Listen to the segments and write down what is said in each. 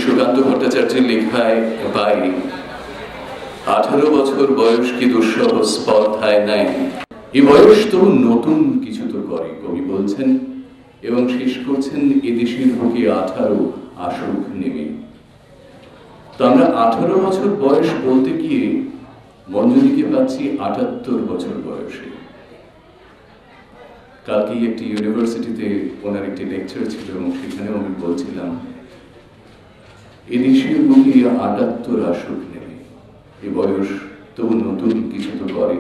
সুকান্ত ভট্টাচার্যের লেখায় পাই 18 বছর বয়স কি দুঃসহ স্পর্ধায় নেয়, এই বয়স তো নতুন কিছু তো করে, কবি বলছেন এবং শেষ করছেন এদেশের বুকে 18 আসুক নেমে। তো আমরা 18 বছর বয়স বলতে গিয়ে মঞ্জুরিকে পাচ্ছি 78 বছর বয়সে। কালকেই একটি ইউনিভার্সিটিতে ওনার একটি লেকচার ছিল এবং সেখানেও আমি বলছিলাম এদেশের বুকে 78 আসুক নেমে, এ বয়স তবু নতুন কিছু তো করে।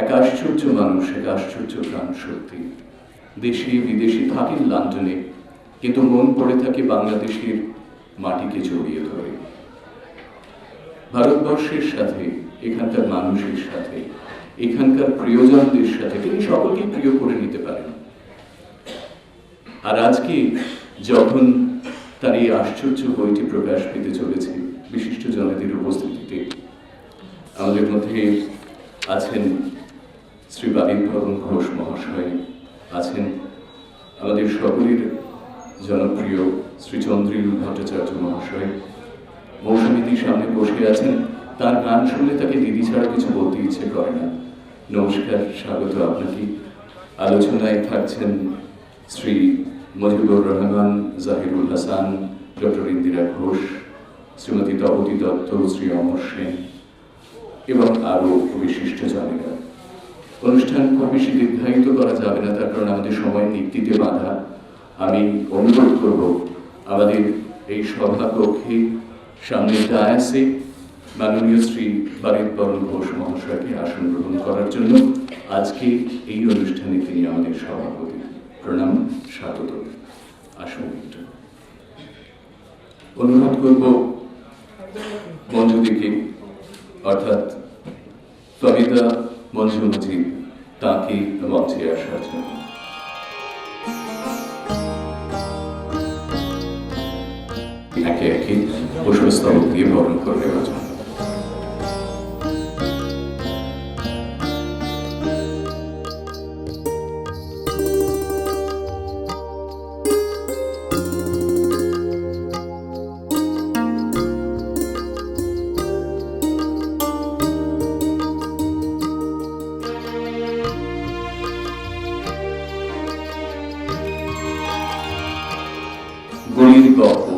এক আশ্চর্য মানুষ, এক আশ্চর্য প্রাণ শক্তি, দেশে বিদেশে থাকেন লন্ডনে, কিন্তু মন পড়ে থাকে বাংলাদেশের মাটিকে জড়িয়ে ধরে। ভারতবর্ষের সাথে, এখানকার মানুষের সাথে, এখানকার প্রিয়জনদের সাথে তিনি সকলকে প্রিয় করে নিতে পারেন। আর আজকে যখন তার এই আশ্চর্য বইটি প্রকাশ পেতে চলেছে বিশিষ্ট জনেদের উপস্থিতিতে, আমাদের মধ্যে আছেন শ্রী বারিকবরণ ঘোষ মহাশয়, আছেন আমাদের সকলের জনপ্রিয় শ্রী চন্দ্রিল ভট্টাচার্য মহাশয়, মৌসুমীদির সামনে বসে আছেন, তার গান শুনলে তাকে দিদি ছাড়া কিছু বলতে ইচ্ছে করে না। নমস্কার, স্বাগত আপনাকে। আলোচনায় থাকছেন শ্রী মুজিবুর রহমান, জাহিরুল হাসান, ডক্টর ইন্দিরা ঘোষ, শ্রীমতী তপতী দত্ত, শ্রী অমর সেন এবং আরও বিশিষ্ট জনেরা। অনুষ্ঠান খুব বেশি দীর্ঘায়িত করা যাবে না, তার কারণ আমাদের সময় নীতিতে বাধা। আমি অনুরোধ করব আমাদের এই সভাকক্ষে সামনে ডায়াসে মাননীয় শ্রী বারিকবরণ ঘোষ মহাশয়কে আসন গ্রহণ করার জন্য। আজকে এই অনুষ্ঠানে তিনি আমাদের সভাপতি। প্রণাম, স্বাগত। আসুন। অনুরোধ করব মঞ্জুদিকে, অর্থাৎ কবিতা মঞ্জু মুজিব, তাকে মঞ্চে আসার জন্য। একে একে পুষ্পস্তবক দিয়ে বরণ করে নেওয়ার জন্য। গল্প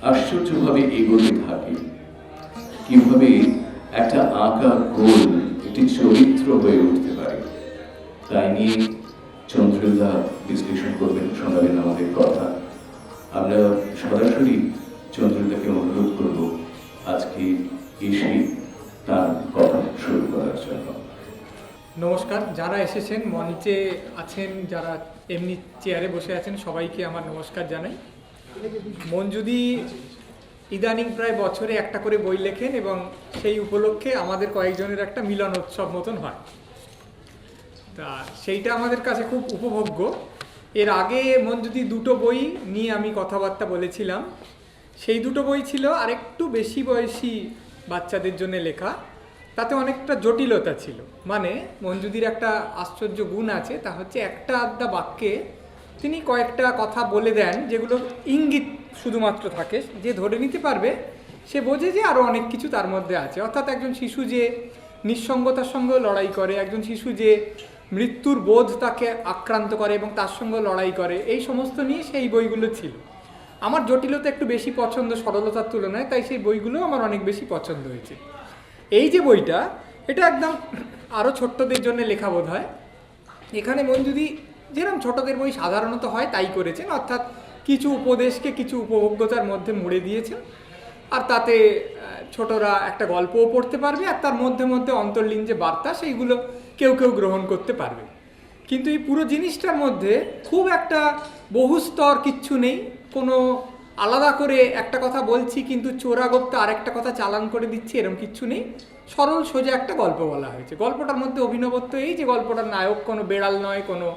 আশ্চর্যভাবে এগোতে থাকে, কিভাবে একটা আঁকা গোল একটি চরিত্র হয়ে উঠতে পারে, তাই নিয়ে চন্দ্রিলদা বিশ্লেষণ করবেন, শোনাবেন আমাদের কথা। আমরা সরাসরি চন্দ্রিলদাকে অনুরোধ করব আজকে এসে তার কথা শুরু করার জন্য। নমস্কার, যারা এসেছেন, মঞ্চে আছেন, যারা এমনি চেয়ারে বসে আছেন, সবাইকে আমার নমস্কার জানাই। মঞ্জুদি ইদানিং প্রায় বছরে একটা করে বই লেখেন এবং সেই উপলক্ষে আমাদের কয়েকজনের একটা মিলন উৎসব মতন হয়, তা সেইটা আমাদের কাছে খুব উপভোগ্য। এর আগে মঞ্জুদি দুটো বই নিয়ে আমি কথাবার্তা বলেছিলাম, সেই দুটো বই ছিল আরেকটু বেশি বয়সী বাচ্চাদের জন্য লেখা, তাতে অনেকটা জটিলতা ছিল। মানে মঞ্জুদির একটা আশ্চর্য গুণ আছে, তা হচ্ছে একটা আধটা বাক্যে তিনি কয়েকটা কথা বলে দেন যেগুলো ইঙ্গিত শুধুমাত্র থাকে, যে ধরে নিতে পারবে সে বোঝে যে আরও অনেক কিছু তার মধ্যে আছে। অর্থাৎ একজন শিশু যে নিঃসঙ্গতার সঙ্গেও লড়াই করে, একজন শিশু যে মৃত্যুর বোধ তাকে আক্রান্ত করে এবং তার সঙ্গে লড়াই করে, এই সমস্ত নিয়ে সেই বইগুলো ছিল। আমার জটিলতা একটু বেশি পছন্দ সরলতার তুলনায়, তাই সেই বইগুলো আমার অনেক বেশি পছন্দ হয়েছে। এই যে বইটা, এটা একদম আরও ছোট্টদের জন্য লেখা বোধ হয়। এখানে মঞ্জুদি যেরকম ছোটদের বই সাধারণত হয় তাই করেছেন, অর্থাৎ কিছু উপদেশকে কিছু উপভোগ্যতার মধ্যে মুড়ে দিয়েছেন, আর তাতে ছোটরা একটা গল্পও পড়তে পারবে, আর তার মধ্যে মধ্যে অন্তর্লীন যে বার্তা সেইগুলো কেউ কেউ গ্রহণ করতে পারবে। কিন্তু এই পুরো জিনিসটার মধ্যে খুব একটা বহুস্তর কিচ্ছু নেই, কোনো আলাদা করে একটা কথা বলছি কিন্তু চোরাগোপ্তা আরেকটা কথা চালান করে দিচ্ছি, এরকম কিচ্ছু নেই। সরল সোজা একটা গল্প বলা হয়েছে। গল্পটার মধ্যে অভিনবত্ব এই যে গল্পটার নায়ক কোনো বেড়াল নয়, কোনো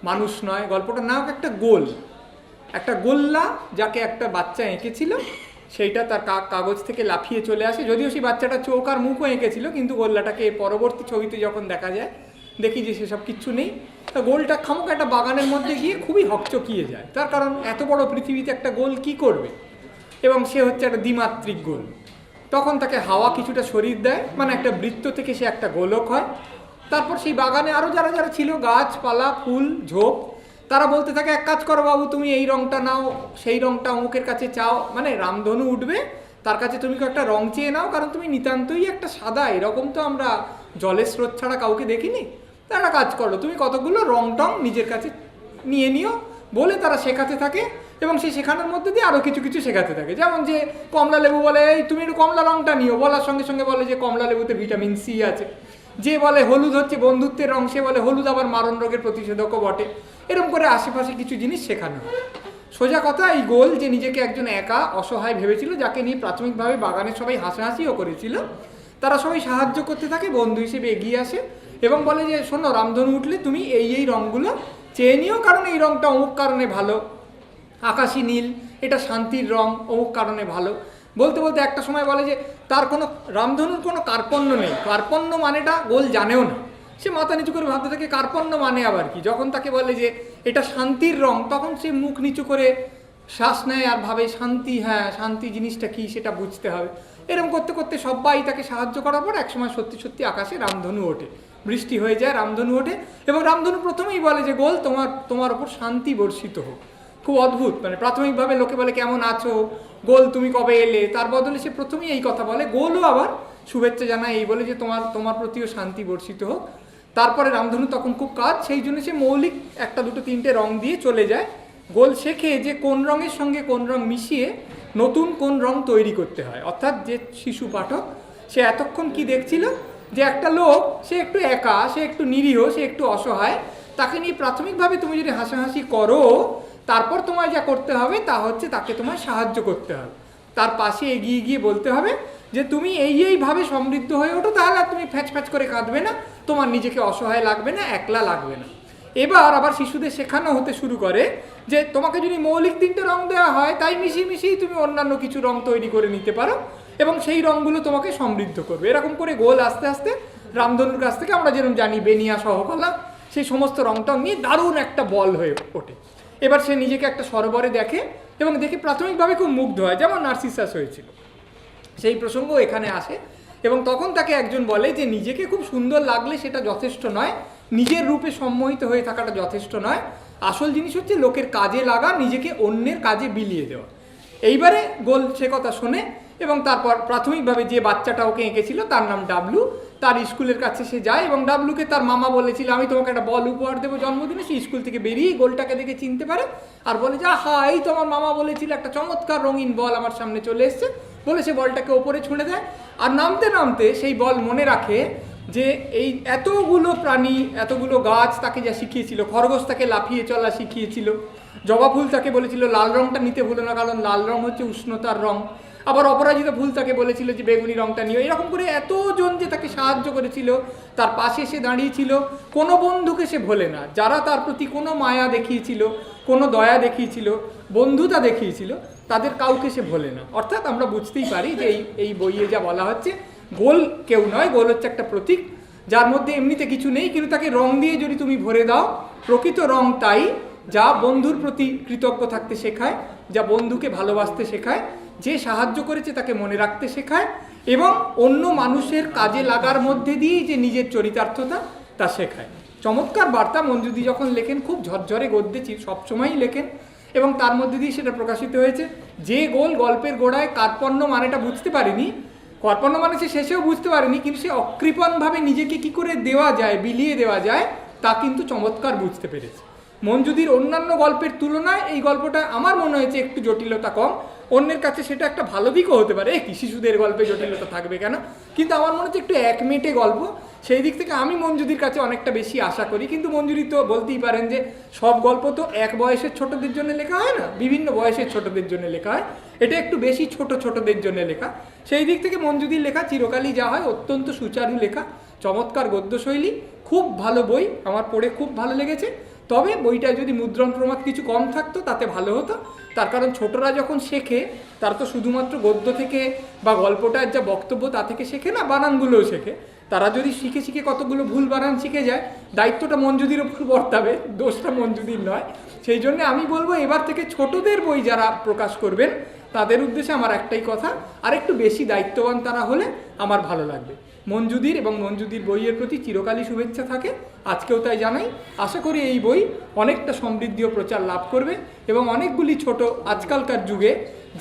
মানুষ নয়, গল্পটার নায়ক একটা গোল, একটা গোল্লা যাকে একটা বাচ্চা এঁকেছিল, সেইটা তার কাগজ থেকে লাফিয়ে চলে আসে। যদিও সেই বাচ্চাটা চোখ আর মুখও এঁকেছিল, কিন্তু গোল্লাটাকে পরবর্তী ছবিতে যখন দেখা যায় দেখি যে সেসব কিচ্ছু নেই। তা গোলটা খামোকা একটা বাগানের মধ্যে গিয়ে খুবই হকচকিয়ে যায়, তার কারণ এত বড় পৃথিবীতে একটা গোল কি করবে, এবং সে হচ্ছে একটা দ্বিমাত্রিক গোল। তখন তাকে হাওয়া কিছুটা শরীর দেয়, মানে একটা বৃত্ত থেকে সে একটা গোলক হয়। তারপর সেই বাগানে আরও যারা যারা ছিল, গাছপালা ফুল ঝোপ, তারা বলতে থাকে এক কাজ করো বাবু, তুমি এই রঙটা নাও, সেই রঙটা অমুকের কাছে চাও, মানে রামধনু উঠবে তার কাছে তুমি একটা রং চেয়ে নাও, কারণ তুমি নিতান্তই একটা সাদা, এরকম তো আমরা জলের স্রোত ছাড়া কাউকে দেখিনি। তারা কাজ করো, তুমি কতগুলো রং টং নিজের কাছে নিয়ে নিও বলে তারা শেখাতে থাকে, এবং সেই শেখানোর মধ্যে দিয়ে আরও কিছু কিছু শেখাতে থাকে। যেমন যে কমলা লেবু বলে এই তুমি একটু কমলা রঙটা নিও, বলার সঙ্গে সঙ্গে বলে যে কমলা লেবুতে ভিটামিন সি আছে। যে বলে হলুদ হচ্ছে বন্ধুত্বের রং, সে বলে হলুদ আবার মারণ রোগের প্রতিষেধকও বটে। এরকম করে আশেপাশে কিছু জিনিস শেখানো হয়। সোজা কথা, এই গোল যে নিজেকে একজন একা অসহায় ভেবেছিল, যাকে নিয়ে প্রাথমিকভাবে বাগানের সবাই হাসাহাসিও করেছিল, তারা সবাই সাহায্য করতে থাকে, বন্ধু হিসেবে এগিয়ে আসে এবং বলে যে শোনো, রামধনু উঠলে তুমি এই রঙগুলো চেয়ে নিও, কারণ এই রঙটা অমুক কারণে ভালো, আকাশি নীল এটা শান্তির রং, অমুক কারণে ভালো। বলতে বলতে একটা সময় বলে যে তার কোনো রামধনুর কোনো কার্পণ্য নেই, কার্পণ্য মানেটা গোল জানেও না। সে মাথা নিচু করে ভাবতে থাকে কার্পণ্য মানে আবার কি। যখন তাকে বলে যে এটা শান্তির রং, তখন সে মুখ নিচু করে শ্বাস নেয় আর ভাবে শান্তি, হ্যাঁ শান্তি জিনিসটা কি সেটা বুঝতে হবে। এরকম করতে করতে সবাই তাকে সাহায্য করার পর একসময় সত্যি সত্যি আকাশে রামধনু ওঠে, বৃষ্টি হয়ে যায়, রামধনু ওঠে, এবং রামধনু প্রথমেই বলে যে গোল তোমার ওপর শান্তি বর্ষিত হোক। খুব অদ্ভুত, মানে প্রাথমিকভাবে লোকে বলে কেমন আছো, গোল তুমি কবে এলে, তার বদলে সে প্রথমেই এই কথা বলে। গোলও আবার শুভেচ্ছা জানায় এই বলে যে তোমার প্রতিও শান্তি বর্ষিত হোক। তারপরে রামধনু তখন খুব কাজ, সেই জন্য সে মৌলিক একটা দুটো তিনটে রং দিয়ে চলে যায়। গোল শেখে যে কোন রঙের সঙ্গে কোন রং মিশিয়ে নতুন কোন রং তৈরি করতে হয়। অর্থাৎ যে শিশু পাঠক, সে এতক্ষণ কি দেখছিল, যে একটা লোক, সে একটু একা, সে একটু নিরীহ, সে একটু অসহায়, তাকে নিয়ে প্রাথমিকভাবে তুমি যদি হাসাহাসি করো, তারপর তোমায় যা করতে হবে তা হচ্ছে তাকে তোমায় সাহায্য করতে হবে, তার পাশে এগিয়ে গিয়ে বলতে হবে যে তুমি এইভাবে সমৃদ্ধ হয়ে ওঠো, তাহলে আর তুমি ফ্যাচ ফ্যাচ করে কাঁদবে না, তোমার নিজেকে অসহায় লাগবে না, একলা লাগবে না। এবার আবার শিশুদের শেখানো হতে শুরু করে যে তোমাকে যদি মৌলিক তিনটে রং দেওয়া হয়, তাই মিশিয়ে মিশিয়ে তুমি অন্যান্য কিছু রং তৈরি করে নিতে পারো, এবং সেই রঙগুলো তোমাকে সমৃদ্ধ করবে। এরকম করে গোল আস্তে আস্তে রামধনুর কাছ থেকে আমরা যেরকম জানি বেনিয়া সহকলা, সেই সমস্ত রং টং নিয়ে দারুণ একটা বল হয়ে ওঠে। এবার সে নিজেকে একটা সরোবরে দেখে, এবং দেখে প্রাথমিকভাবে খুব মুগ্ধ হয়, যেমন নার্সিসাস হয়েছিল। সেই প্রসঙ্গ এখানে আসে, এবং তখন তাকে একজন বলে যে নিজেকে খুব সুন্দর লাগলে সেটা যথেষ্ট নয়, নিজের রূপে সম্মোহিত হয়ে থাকাটা যথেষ্ট নয়, আসল জিনিস হচ্ছে লোকের কাজে লাগা, নিজেকে অন্যের কাজে বিলিয়ে দেওয়া। এইবারে গোল সে কথা শোনে, এবং তারপর প্রাথমিকভাবে যে বাচ্চাটা ওকে এঁকেছিল তার নাম ডাবলু, তার স্কুলের কাছে সে যায়, এবং ডাবলুকে তার মামা বলেছিল আমি তোমাকে একটা বল উপহার দেবো জন্মদিনে। সে স্কুল থেকে বেরিয়ে গোলটাকে দেখে চিনতে পারে, আর বলে যে হ্যাঁ এই তো আমার মামা বলেছিল, একটা চমৎকার রঙিন বল আমার সামনে চলে এসছে, বলে সে বলটাকে ওপরে ছুঁড়ে দেয়। আর নামতে নামতে সেই বল মনে রাখে যে এই এতগুলো প্রাণী, এতগুলো গাছ তাকে যা শিখিয়েছিল, খরগোশ তাকে লাফিয়ে চলা শিখিয়েছিল, জবা ফুল তাকে বলেছিল লাল রঙটা নিতে ভুলো না, কারণ লাল রং হচ্ছে উষ্ণতার রং, আবার অপরাজিতা ফুল তাকে বলেছিল যে বেগুনি রংটা নিও। এরকম করে এতজন যে তাকে সাহায্য করেছিল, তার পাশে সে দাঁড়িয়েছিল, কোনো বন্ধুকে সে ভোলে না, যারা তার প্রতি কোনো মায়া দেখিয়েছিল, কোনো দয়া দেখিয়েছিল, বন্ধুতা দেখিয়েছিল, তাদের কাউকে সে ভোলে না। অর্থাৎ আমরা বুঝতেই পারি যে এই বইয়ে যা বলা হচ্ছে, গোল কেউ নয়, গোল হচ্ছে একটা প্রতীক, যার মধ্যে এমনিতে কিছু নেই, কিন্তু তাকে রং দিয়ে যদি তুমি ভরে দাও, প্রকৃত রং তাই যা বন্ধুর প্রতি কৃতজ্ঞ থাকতে শেখায়, যা বন্ধুকে ভালোবাসতে শেখায়, যে সাহায্য করেছে তাকে মনে রাখতে শেখায়, এবং অন্য মানুষের কাজে লাগার মধ্যে দিয়েই যে নিজের চরিতার্থতা তা শেখায়। চমৎকার বার্তা। মঞ্জুদি যখন লেখেন খুব ঝরঝরে গদ্যে সবসময়ই লেখেন, এবং তার মধ্যে দিয়ে সেটা প্রকাশিত হয়েছে। যে গোল গল্পের গোড়ায় কার্পণ্য মানেটা বুঝতে পারেনি, কার্পণ্য মানে সে শেষেও বুঝতে পারেনি, কিন্তু সে অকৃপণভাবে নিজেকে কি করে দেওয়া যায়, বিলিয়ে দেওয়া যায়, তা কিন্তু চমৎকার বুঝতে পেরেছে। মঞ্জুদির অন্যান্য গল্পের তুলনায় এই গল্পটা আমার মনে হয়েছে একটু জটিলতা কম। অন্যের কাছে সেটা একটা ভালো দিকও হতে পারে, কি শিশুদের গল্পে জটিলতা থাকবে কেন, কিন্তু আমার মনে হচ্ছে একটু একমেটে গল্প। সেই দিক থেকে আমি মঞ্জুদির কাছে অনেকটা বেশি আশা করি। কিন্তু মঞ্জুদি তো বলতেই পারেন যে সব গল্প তো এক বয়সের ছোটদের জন্য লেখা হয় না, বিভিন্ন বয়সের ছোটদের জন্য লেখা হয়, এটা একটু বেশি ছোটদের জন্য লেখা। সেই দিক থেকে মঞ্জুদির লেখা চিরকালই যা হয় অত্যন্ত সুচারু লেখা, চমৎকার গদ্যশৈলী, খুব ভালো বই, আমার পড়ে খুব ভালো লেগেছে। তবে বইটা যদি মুদ্রণ প্রমাদ কিছু কম থাকতো তাতে ভালো হতো, তার কারণ ছোটরা যখন শেখে তারা তো শুধুমাত্র গদ্য থেকে বা গল্পটার যা বক্তব্য তা থেকে শেখে না, বানানগুলোও শেখে। তারা যদি শিখে শিখে কতগুলো ভুল বানান শিখে যায়, দায়িত্বটা মঞ্জুদির ওপর বর্তাবে, দোষটা মঞ্জুদির নয়। সেই জন্য আমি বলবো এবার থেকে ছোটদের বই যারা প্রকাশ করবেন তাদের উদ্দেশ্যে আমার একটাই কথা, আর একটু বেশি দায়িত্ববান তারা হলে আমার ভালো লাগবে। মঞ্জুদির এবং মঞ্জুদির বইয়ের প্রতি চিরকালই শুভেচ্ছা থাকে, আজকেও তাই জানাই। আশা করি এই বই অনেকটা সমৃদ্ধি ও প্রচার লাভ করবে এবং অনেকগুলি ছোট আজকালকার যুগে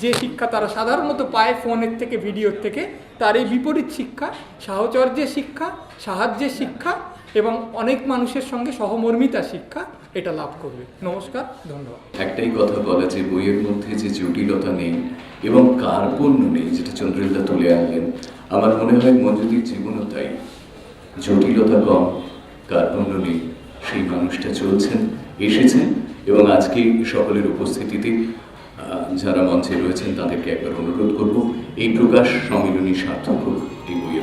যে শিক্ষা তারা সাধারণত পায় ফোনের থেকে, ভিডিওর থেকে, তার এই বিপরীত শিক্ষা, সাহচর্যের শিক্ষা, সাহায্যের শিক্ষা এবং অনেক মানুষের সঙ্গে সহমর্মিতা শিক্ষা এটা লাভ করবে। নমস্কার, ধন্যবাদ। একটাই কথা বলা যে বইয়ের মধ্যে যে জটিলতা নেই এবং কার্পণ্য নেই, যেটা চন্দ্রিলদা তুলে আনলেন, আমার মনে হয় মঞ্জুদির জীবনও তাই। জটিলতা কম, কার্পণ্য নেই, সেই মানুষটা চলছেন, এসেছেন এবং আজকে সকলের উপস্থিতিতে যারা মঞ্চে রয়েছেন তাদেরকে একবার অনুরোধ করব এই প্রকাশ সম্মিলনী সার্থক হোক, এই বই